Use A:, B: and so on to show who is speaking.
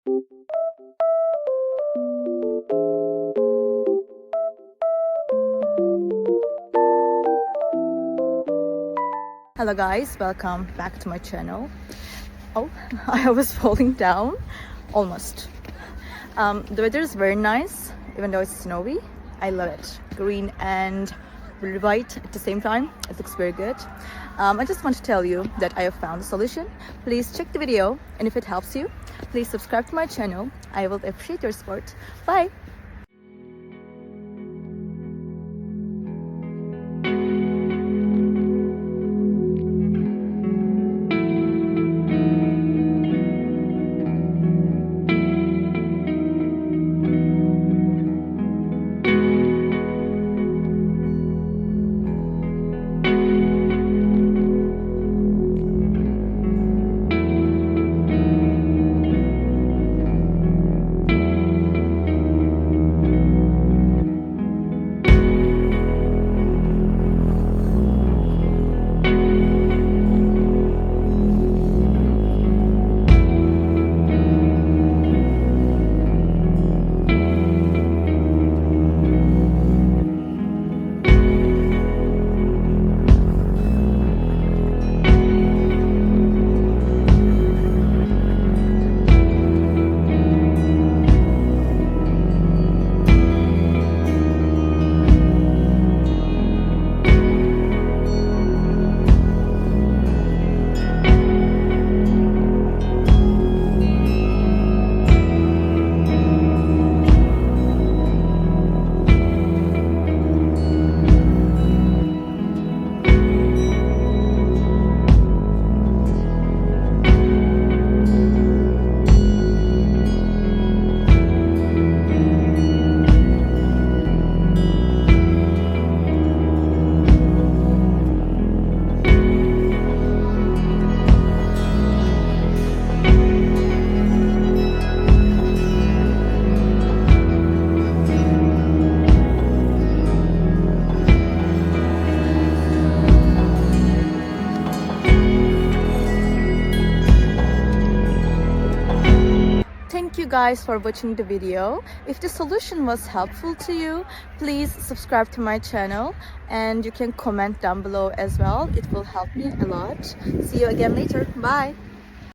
A: Hello guys, welcome back to my channel. Oh, I was falling down almost. The weather is very nice, even though it's snowy. I love it. Green and white at the same time. It looks very good. I just want to tell you that I have found a solution. Please check the video, and if it helps you, please subscribe to my channel. I will appreciate your support. Bye! Thank you guys for watching the video. If the solution was helpful to you, please subscribe to my channel and you can comment down below as well. It will help me a lot. See you again later. Bye.